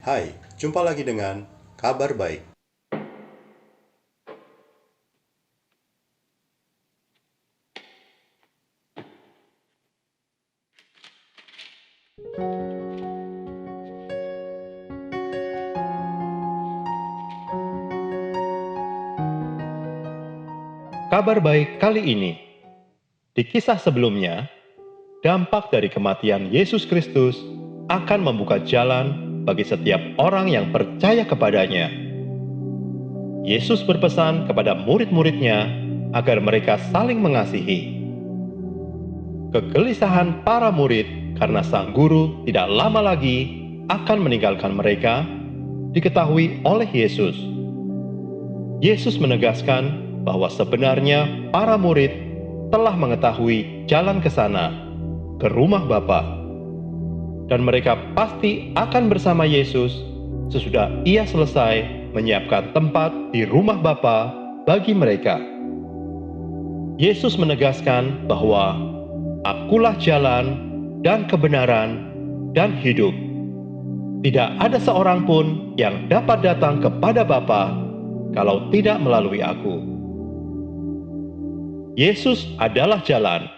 Hai, jumpa lagi dengan Kabar Baik. Kabar baik kali ini, di kisah sebelumnya, dampak dari kematian Yesus Kristus akan membuka jalan bagi setiap orang yang percaya kepadanya. Yesus berpesan kepada murid-muridnya agar mereka saling mengasihi. Kegelisahan para murid karena sang guru tidak lama lagi akan meninggalkan mereka diketahui oleh Yesus. Yesus menegaskan bahwa sebenarnya para murid telah mengetahui jalan ke sana, ke rumah Bapa, dan mereka pasti akan bersama Yesus sesudah Ia selesai menyiapkan tempat di rumah Bapa bagi mereka. Yesus menegaskan bahwa Akulah jalan dan kebenaran dan hidup. Tidak ada seorang pun yang dapat datang kepada Bapa kalau tidak melalui Aku. Yesus adalah jalan,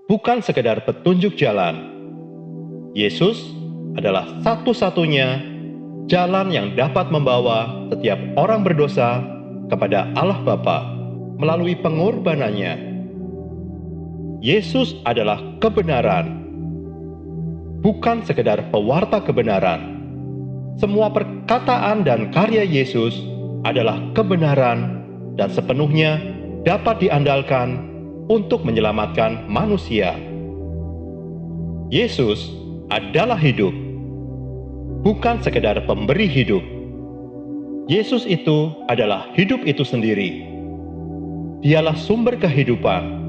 bukan sekedar petunjuk jalan. Yesus adalah satu-satunya jalan yang dapat membawa setiap orang berdosa kepada Allah Bapa melalui pengorbanannya. Yesus adalah kebenaran, bukan sekedar pewarta kebenaran. Semua perkataan dan karya Yesus adalah kebenaran dan sepenuhnya dapat diandalkan untuk menyelamatkan manusia. Yesus adalah hidup, bukan sekedar pemberi hidup. Yesus itu adalah hidup itu sendiri. Dialah sumber kehidupan.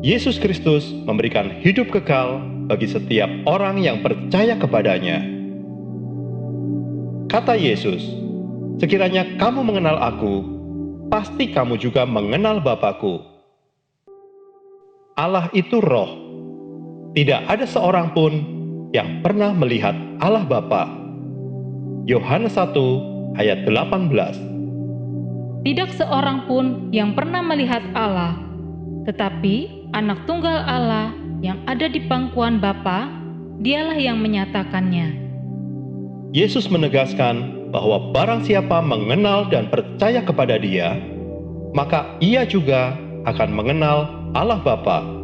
Yesus Kristus memberikan hidup kekal bagi setiap orang yang percaya kepadanya. Kata Yesus, "Sekiranya kamu mengenal Aku, pasti kamu juga mengenal Bapa-Ku." Allah itu roh. Tidak ada seorang pun yang pernah melihat Allah Bapa. Yohanes 1 ayat 18. Tidak seorang pun yang pernah melihat Allah, tetapi Anak Tunggal Allah yang ada di pangkuan Bapa, Dialah yang menyatakannya. Yesus menegaskan bahwa barang siapa mengenal dan percaya kepada Dia, maka ia juga akan mengenal Allah Bapa.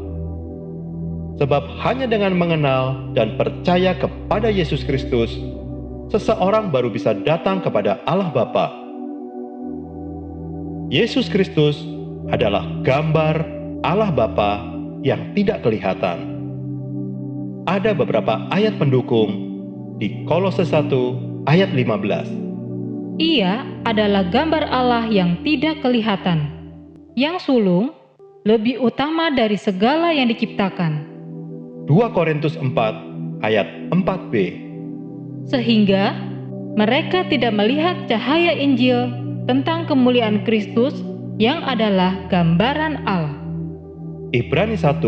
Sebab hanya dengan mengenal dan percaya kepada Yesus Kristus, seseorang baru bisa datang kepada Allah Bapa. Yesus Kristus adalah gambar Allah Bapa yang tidak kelihatan. Ada beberapa ayat pendukung di Kolose 1 ayat 15. Ia adalah gambar Allah yang tidak kelihatan, yang sulung, lebih utama dari segala yang diciptakan. 2 Korintus 4 ayat 4b. Sehingga mereka tidak melihat cahaya Injil tentang kemuliaan Kristus yang adalah gambaran Allah. Ibrani 1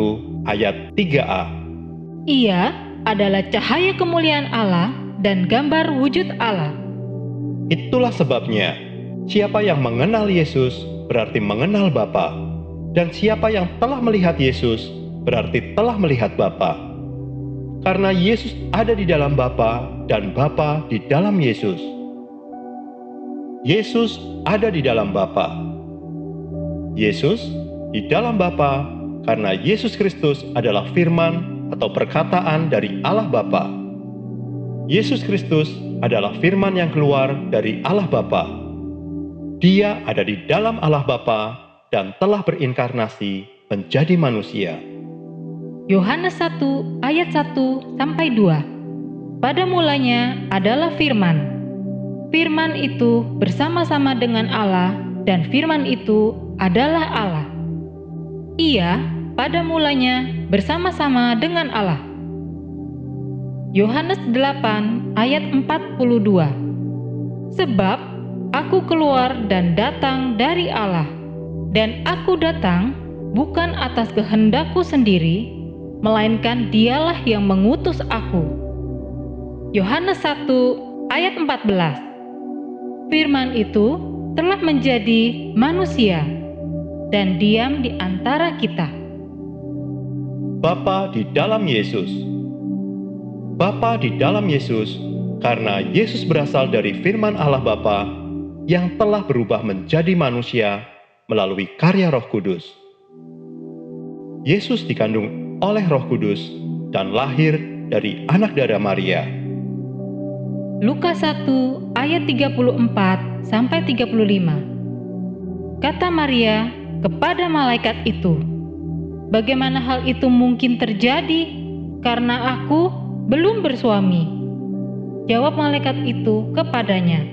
ayat 3a. Ia adalah cahaya kemuliaan Allah dan gambar wujud Allah. Itulah sebabnya, siapa yang mengenal Yesus berarti mengenal Bapa, dan siapa yang telah melihat Yesus berarti telah melihat Bapa. Karena Yesus ada di dalam Bapa dan Bapa di dalam Yesus. Yesus ada di dalam Bapa. Yesus di dalam Bapa karena Yesus Kristus adalah firman atau perkataan dari Allah Bapa. Yesus Kristus adalah firman yang keluar dari Allah Bapa. Dia ada di dalam Allah Bapa dan telah berinkarnasi menjadi manusia. Yohanes 1 ayat 1-2. Pada mulanya adalah firman. Firman itu bersama-sama dengan Allah dan firman itu adalah Allah. Ia pada mulanya bersama-sama dengan Allah. Yohanes 8 ayat 42. Sebab aku keluar dan datang dari Allah, dan aku datang bukan atas kehendakku sendiri, melainkan Dialah yang mengutus aku. Yohanes 1 ayat 14. Firman itu telah menjadi manusia dan diam di antara kita. Bapa di dalam Yesus. Bapa di dalam Yesus, karena Yesus berasal dari firman Allah Bapa yang telah berubah menjadi manusia melalui karya Roh Kudus. Yesus dikandung oleh Roh Kudus dan lahir dari anak darah Maria. Lukas 1 ayat 34 sampai 35. Kata Maria kepada malaikat itu, "Bagaimana hal itu mungkin terjadi? Karena aku belum bersuami." Jawab malaikat itu kepadanya,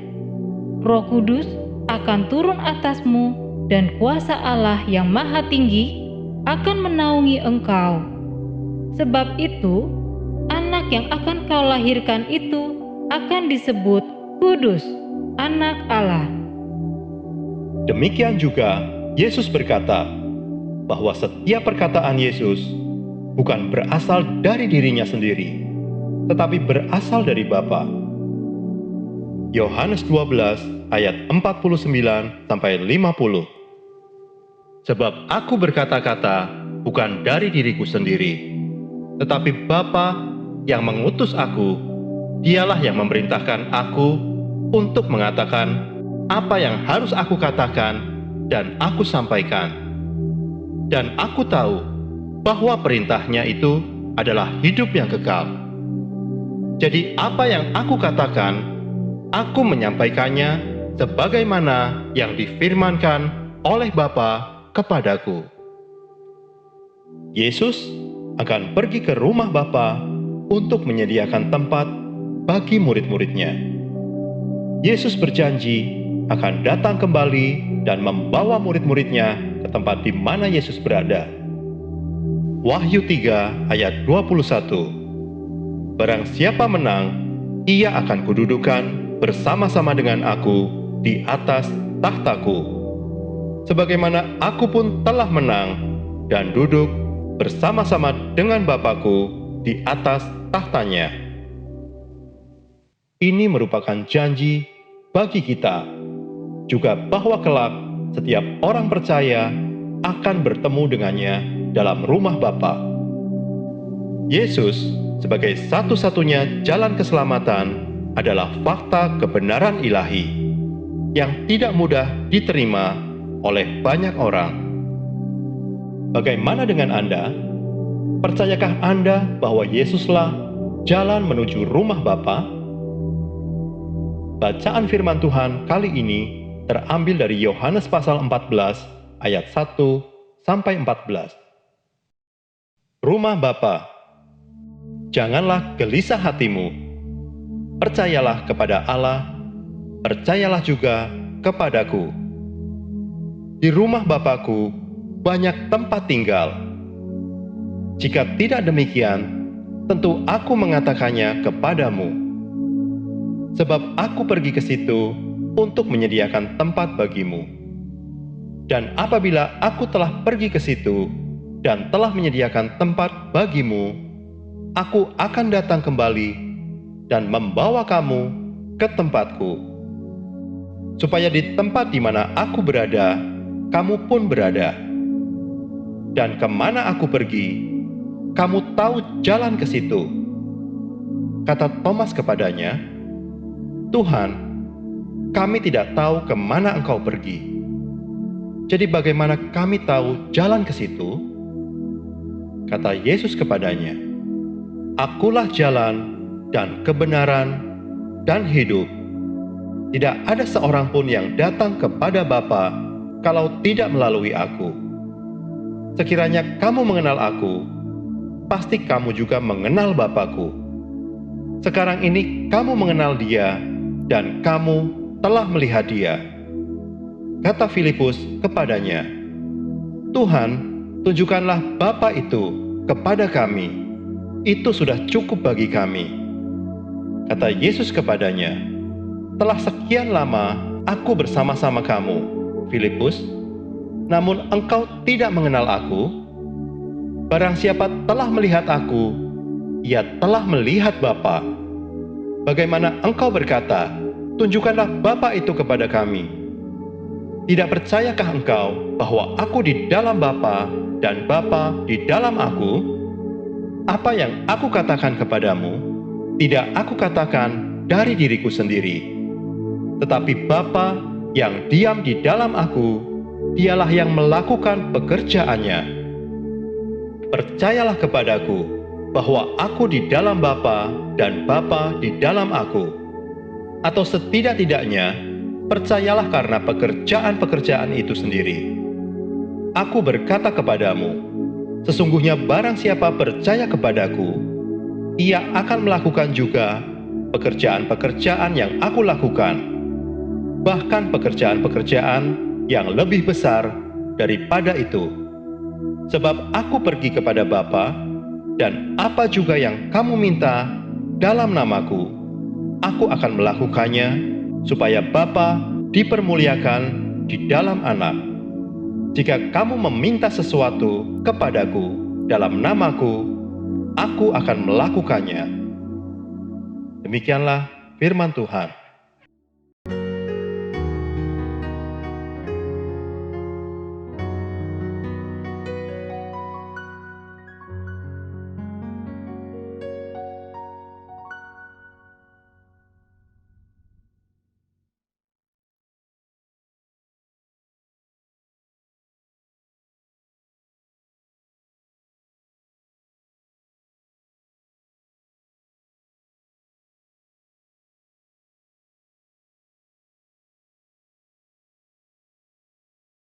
"Roh Kudus akan turun atasmu dan kuasa Allah yang Maha Tinggi akan menaungi engkau. Sebab itu, anak yang akan kau lahirkan itu akan disebut Kudus, Anak Allah." Demikian juga Yesus berkata bahwa setiap perkataan Yesus bukan berasal dari dirinya sendiri, tetapi berasal dari Bapa. Yohanes 12 ayat 49 sampai 50. Sebab aku berkata-kata bukan dari diriku sendiri, tetapi Bapa yang mengutus aku, Dialah yang memerintahkan aku untuk mengatakan apa yang harus aku katakan dan aku sampaikan. Dan aku tahu bahwa perintahnya itu adalah hidup yang kekal. Jadi apa yang aku katakan, aku menyampaikannya sebagaimana yang difirmankan oleh Bapa kepadaku. Yesus akan pergi ke rumah Bapa untuk menyediakan tempat bagi murid-muridnya. Yesus berjanji akan datang kembali dan membawa murid-muridnya ke tempat di mana Yesus berada. Wahyu 3 ayat 21. Barang siapa menang, ia akan kududukan bersama-sama dengan aku di atas tahtaku, sebagaimana aku pun telah menang dan duduk bersama-sama dengan Bapa-Ku di atas tahtanya. Ini merupakan janji bagi kita, juga bahwa kelak setiap orang percaya akan bertemu dengannya dalam rumah Bapa. Yesus sebagai satu-satunya jalan keselamatan adalah fakta kebenaran ilahi yang tidak mudah diterima oleh banyak orang. Bagaimana dengan Anda? Percayakah Anda bahwa Yesuslah jalan menuju rumah Bapa? Bacaan firman Tuhan kali ini terambil dari Yohanes pasal 14 ayat 1 sampai 14. Rumah Bapa. Janganlah gelisah hatimu. Percayalah kepada Allah, percayalah juga kepadaku. Di rumah Bapa-Ku banyak tempat tinggal. Jika tidak demikian, tentu aku mengatakannya kepadamu. Sebab aku pergi ke situ untuk menyediakan tempat bagimu. Dan apabila aku telah pergi ke situ dan telah menyediakan tempat bagimu, aku akan datang kembali dan membawa kamu ke tempatku, supaya di tempat di mana aku berada, kamu pun berada. Dan kemana aku pergi, kamu tahu jalan ke situ. Kata Thomas kepadanya, "Tuhan, kami tidak tahu kemana Engkau pergi. Jadi bagaimana kami tahu jalan ke situ?" Kata Yesus kepadanya, "Akulah jalan dan kebenaran dan hidup. Tidak ada seorang pun yang datang kepada Bapa kalau tidak melalui aku. Sekiranya kamu mengenal aku, pasti kamu juga mengenal Bapa-Ku. Sekarang ini kamu mengenal Dia dan kamu telah melihat Dia." Kata Filipus kepadanya, "Tuhan, tunjukkanlah Bapa itu kepada kami. Itu sudah cukup bagi kami." Kata Yesus kepadanya, "Telah sekian lama aku bersama-sama kamu, Filipus, namun engkau tidak mengenal aku? Barang siapa telah melihat aku, ia telah melihat Bapa. bagaimana engkau berkata, tunjukkanlah Bapa itu kepada kami. Tidak percayakah engkau bahwa aku di dalam Bapa dan Bapa di dalam aku? Apa yang aku katakan kepadamu, tidak aku katakan dari diriku sendiri, tetapi Bapa yang diam di dalam aku, dialah yang melakukan pekerjaannya. Percayalah kepadaku bahwa aku di dalam Bapa dan Bapa di dalam aku. Atau setidak-tidaknya, percayalah karena pekerjaan-pekerjaan itu sendiri. Aku berkata kepadamu, sesungguhnya barang siapa percaya kepadaku, ia akan melakukan juga pekerjaan-pekerjaan yang aku lakukan, bahkan pekerjaan-pekerjaan yang lebih besar daripada itu. Sebab aku pergi kepada Bapa, dan apa juga yang kamu minta dalam namaku, aku akan melakukannya, supaya Bapa dipermuliakan di dalam Anak. Jika kamu meminta sesuatu kepadaku dalam namaku, aku akan melakukannya. Demikianlah firman Tuhan.